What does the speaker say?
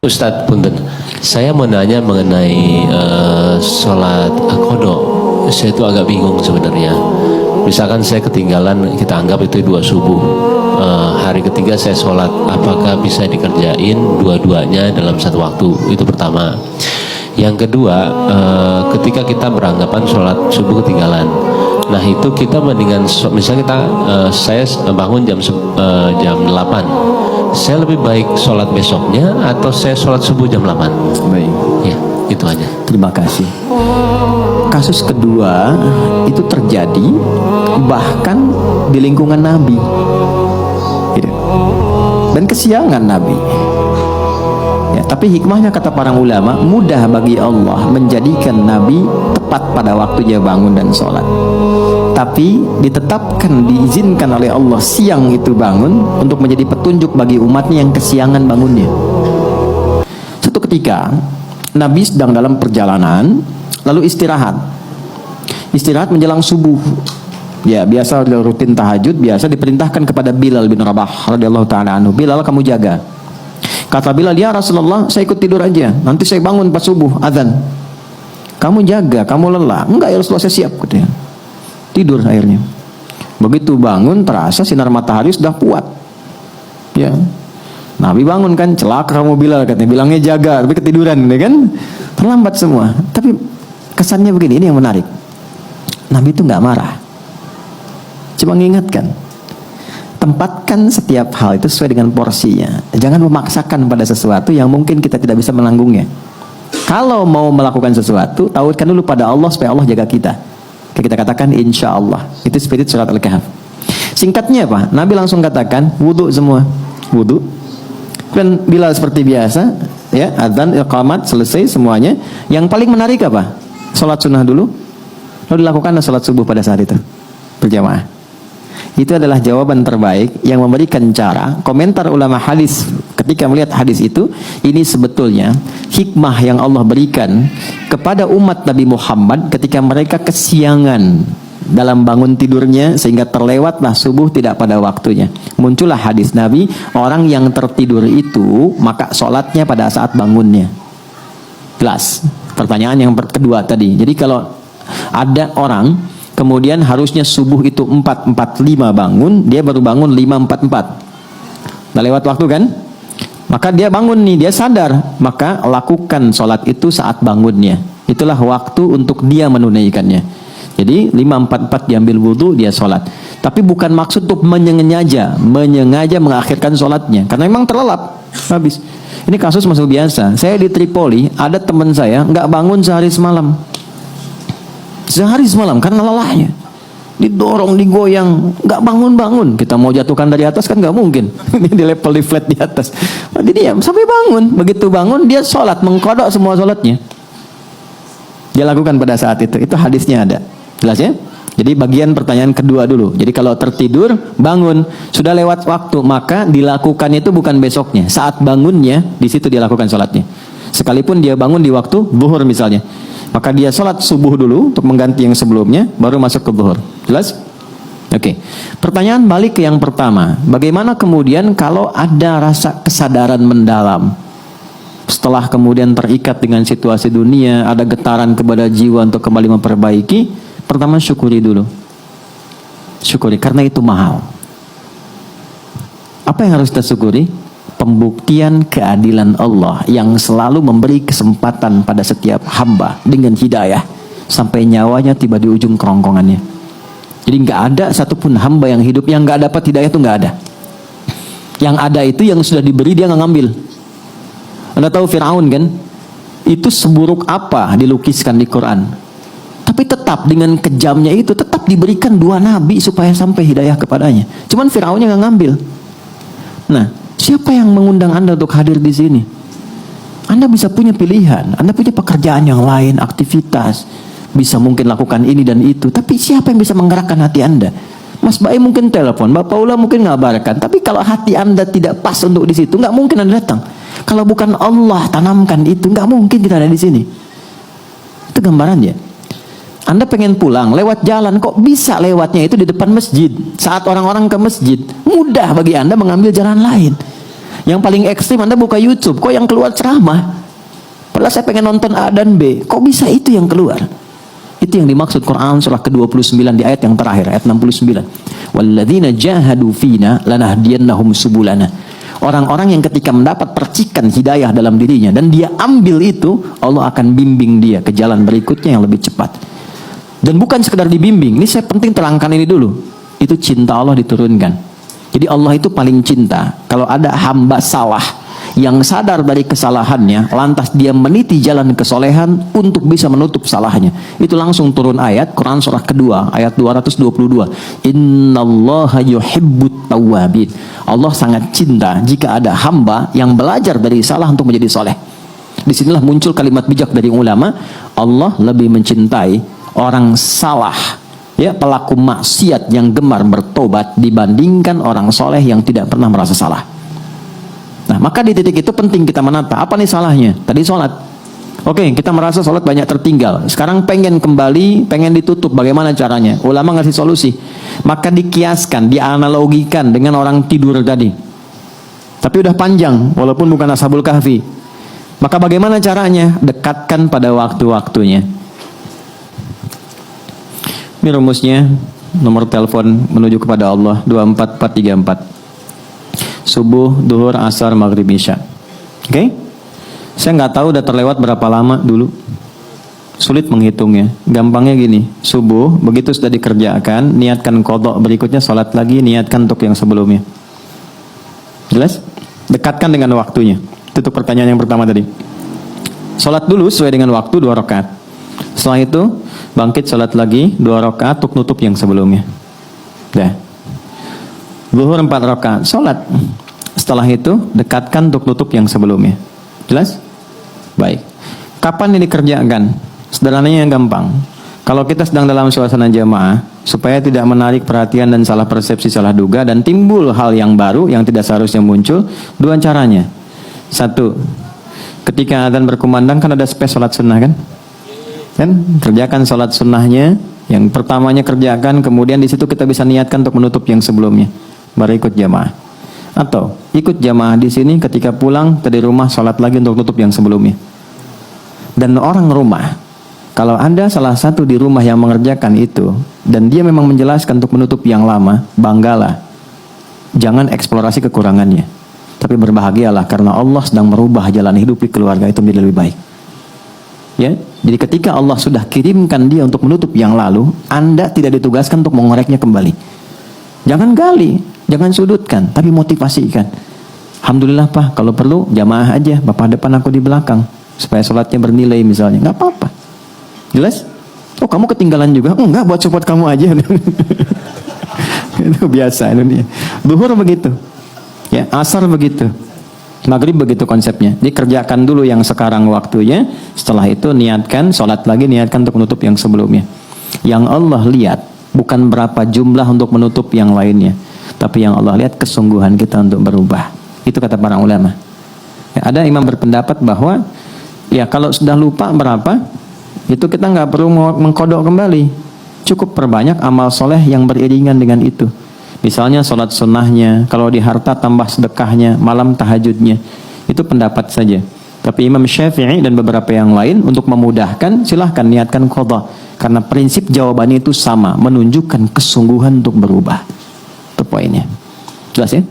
Ustadz Punten, saya mau nanya mengenai sholat qadha. Saya itu agak bingung sebenarnya. Misalkan saya ketinggalan, kita anggap itu 2 subuh. Hari ketiga saya sholat, apakah bisa dikerjain dua-duanya dalam satu waktu? Itu pertama. Yang kedua, ketika kita beranggapan sholat subuh ketinggalan, nah itu kita mendingan, misalnya kita saya bangun jam 8, saya lebih baik sholat besoknya atau saya sholat subuh jam 8? Baik. Ya, itu aja. Terima kasih. Kasus kedua itu terjadi bahkan di lingkungan Nabi, gitu. Dan kesiangan Nabi. Ya, tapi hikmahnya kata para ulama, mudah bagi Allah menjadikan Nabi tepat pada waktunya bangun dan sholat. Tapi ditetapkan, diizinkan oleh Allah siang itu bangun untuk menjadi petunjuk bagi umatnya yang kesiangan bangunnya. Suatu ketika Nabi sedang dalam perjalanan, lalu istirahat menjelang subuh. Ya, biasa rutin tahajud, biasa diperintahkan kepada Bilal bin Rabah radhiyallahu taala anhu, Bilal, kamu jaga. Kata Bilal, ya Rasulullah, saya ikut tidur aja, nanti saya bangun pas subuh azan. Kamu jaga, kamu lelah. Enggak ya Rasulullah, saya siap, katanya. Tidur akhirnya. Begitu bangun terasa sinar matahari sudah kuat. Ya. Nabi bangun kan, celaka kamu Bilal, katanya. Bilangnya jaga, tapi ketiduran, ya kan? Terlambat semua. Tapi kesannya begini, ini yang menarik. Nabi itu nggak marah. Cuma mengingatkan. Tempatkan setiap hal itu sesuai dengan porsinya. Jangan memaksakan pada sesuatu yang mungkin kita tidak bisa menanggungnya. Kalau mau melakukan sesuatu, tauhidkan dulu pada Allah supaya Allah jaga kita. Kita katakan insya Allah. Itu spirit surat Al-Kahf. Singkatnya apa? Nabi langsung katakan wudu semua. Wudu. Dan bila seperti biasa, ya, adzan, iqamat, selesai semuanya. Yang paling menarik apa? Salat sunnah dulu. Lalu dilakukan salat subuh pada saat itu berjamaah. Itu adalah jawaban terbaik yang memberikan cara. Komentar ulama hadis ketika melihat hadis itu, ini sebetulnya hikmah yang Allah berikan kepada umat Nabi Muhammad ketika mereka kesiangan dalam bangun tidurnya sehingga terlewatlah subuh tidak pada waktunya. Muncullah hadis Nabi, orang yang tertidur itu maka sholatnya pada saat bangunnya. Jelas. Pertanyaan yang kedua tadi. Jadi kalau ada orang kemudian harusnya subuh itu 4.45 bangun, dia baru bangun 5.44. Udah lewat waktu kan? Maka dia bangun nih, dia sadar, maka lakukan sholat itu saat bangunnya. Itulah waktu untuk dia menunaikannya. Jadi 5.44 diambil wudhu, dia sholat. Tapi bukan maksud untuk menyengaja mengakhirkan sholatnya, karena memang terlelap, habis. Ini kasus masuk biasa. Saya di Tripoli, ada teman saya nggak bangun sehari semalam. Sehari semalam karena lelahnya, didorong, digoyang, nggak bangun-bangun. Kita mau jatuhkan dari atas kan nggak mungkin. Di level di flat di atas. Dia diam sampai bangun. Begitu bangun dia sholat, mengkodok semua sholatnya. Dia lakukan pada saat itu. Itu hadisnya ada. Jelas ya? Jadi bagian pertanyaan kedua dulu. Jadi kalau tertidur, bangun, sudah lewat waktu, maka dilakukan itu bukan besoknya. Saat bangunnya, di situ dia lakukan sholatnya. Sekalipun dia bangun di waktu zuhur misalnya, maka dia sholat subuh dulu untuk mengganti yang sebelumnya, baru masuk ke zuhur. Jelas? Oke. Pertanyaan balik ke yang pertama. Bagaimana kemudian kalau ada rasa kesadaran mendalam? Setelah kemudian terikat dengan situasi dunia, ada getaran kepada jiwa untuk kembali memperbaiki, pertama syukuri dulu. Syukuri, karena itu mahal. Apa yang harus kita syukuri? Pembuktian keadilan Allah yang selalu memberi kesempatan pada setiap hamba dengan hidayah sampai nyawanya tiba di ujung kerongkongannya. Jadi nggak ada satupun hamba yang hidup yang nggak dapat hidayah, itu nggak ada. Yang ada itu yang sudah diberi dia nggak ngambil. Anda tahu Fir'aun kan? Itu seburuk apa dilukiskan di Quran. Tapi tetap dengan kejamnya itu tetap diberikan 2 nabi supaya sampai hidayah kepadanya. Cuman Fir'aunnya nggak ngambil. Nah, siapa yang mengundang Anda untuk hadir di sini? Anda bisa punya pilihan, Anda punya pekerjaan yang lain, aktivitas, bisa mungkin lakukan ini dan itu. Tapi siapa yang bisa menggerakkan hati Anda? Mas Bae mungkin telepon, Mbak Paula mungkin ngabarkan. Tapi kalau hati Anda tidak pas untuk di situ, nggak mungkin Anda datang. Kalau bukan Allah tanamkan itu, nggak mungkin kita ada di sini. Itu gambarannya. Anda pengen pulang lewat jalan, kok bisa lewatnya itu di depan masjid? Saat orang-orang ke masjid, mudah bagi Anda mengambil jalan lain. Yang paling ekstrim Anda buka YouTube, kok yang keluar ceramah? Padahal saya pengen nonton A dan B, kok bisa itu yang keluar? Itu yang dimaksud Quran surah ke-29 di ayat yang terakhir, ayat 69. Walladzina jahadu fina lanahdiyannahum subulana. Orang-orang yang ketika mendapat percikan hidayah dalam dirinya dan dia ambil itu, Allah akan bimbing dia ke jalan berikutnya yang lebih cepat. Dan bukan sekedar dibimbing, ini saya penting terangkan ini dulu. Itu cinta Allah diturunkan. Jadi Allah itu paling cinta kalau ada hamba salah yang sadar dari kesalahannya, lantas dia meniti jalan kesolehan untuk bisa menutup salahnya. Itu langsung turun ayat Quran surah kedua ayat 222. Innallaha yuhibbut tawwabin. Allah sangat cinta jika ada hamba yang belajar dari salah untuk menjadi soleh. Disinilah muncul kalimat bijak dari ulama, Allah lebih mencintai orang salah, ya, pelaku maksiat yang gemar bertobat dibandingkan orang soleh yang tidak pernah merasa salah. Nah, maka di titik itu penting kita menata, apa nih salahnya? Tadi sholat. Oke, kita merasa sholat banyak tertinggal. Sekarang pengen kembali, pengen ditutup. Bagaimana caranya? Ulama ngasih solusi. Maka dikiaskan, dianalogikan dengan orang tidur tadi. Tapi udah panjang, walaupun bukan Ashabul Kahfi. Maka bagaimana caranya? Dekatkan pada waktu-waktunya. Ini rumusnya, nomor telepon menuju kepada Allah 24434. Subuh, duhur, asar, maghrib, isya. Oke? Saya nggak tahu udah terlewat berapa lama dulu. Sulit menghitungnya. Gampangnya gini, subuh, begitu sudah dikerjakan, niatkan qadha, berikutnya sholat lagi, niatkan untuk yang sebelumnya. Jelas? Dekatkan dengan waktunya. Itu pertanyaan yang pertama tadi. Sholat dulu sesuai dengan waktu 2 rakaat. Setelah itu, bangkit sholat lagi 2 rakaat untuk nutup yang sebelumnya. Dah. Zuhur 4 rakaat, sholat. Setelah itu, dekatkan untuk nutup yang sebelumnya. Jelas? Baik. Kapan ini dikerjakan? Sederhananya yang gampang. Kalau kita sedang dalam suasana jamaah, supaya tidak menarik perhatian dan salah persepsi, salah duga, dan timbul hal yang baru yang tidak seharusnya muncul, 2 caranya. 1, ketika adzan berkumandang kan ada space sholat sunnah kan? Kerjakan sholat sunnahnya. Yang pertamanya kerjakan, kemudian di situ kita bisa niatkan untuk menutup yang sebelumnya. Baru ikut jamaah. Atau ikut jamaah di sini, ketika pulang dari rumah sholat lagi untuk tutup yang sebelumnya. Dan orang rumah, kalau ada salah satu di rumah yang mengerjakan itu dan dia memang menjelaskan untuk menutup yang lama, banggalah. Jangan eksplorasi kekurangannya, tapi berbahagialah karena Allah sedang merubah jalan hidup di keluarga itu menjadi lebih baik. Ya, jadi ketika Allah sudah kirimkan dia untuk menutup yang lalu, Anda tidak ditugaskan untuk mengoreknya kembali. Jangan gali, jangan sudutkan, tapi motivasikan. Alhamdulillah Pak, kalau perlu jamaah aja, Bapak depan aku di belakang, supaya sholatnya bernilai misalnya, nggak apa-apa. Jelas? Oh, kamu ketinggalan juga? Enggak, buat support kamu aja. Itu biasa ini. Duhur begitu, ya, asar begitu, maghrib begitu konsepnya. Dikerjakan dulu yang sekarang waktunya, setelah itu niatkan sholat lagi, niatkan untuk menutup yang sebelumnya. Yang Allah lihat bukan berapa jumlah untuk menutup yang lainnya, tapi yang Allah lihat kesungguhan kita untuk berubah. Itu kata para ulama. Ya, ada imam berpendapat bahwa ya kalau sudah lupa berapa, itu kita nggak perlu mengkodok kembali. Cukup perbanyak amal soleh yang beriringan dengan itu. Misalnya sholat sunnahnya, kalau di harta tambah sedekahnya, malam tahajudnya. Itu pendapat saja. Tapi Imam Syafi'i dan beberapa yang lain untuk memudahkan, silahkan niatkan qadha. Karena prinsip jawabannya itu sama, menunjukkan kesungguhan untuk berubah. Itu poinnya. Jelas ya?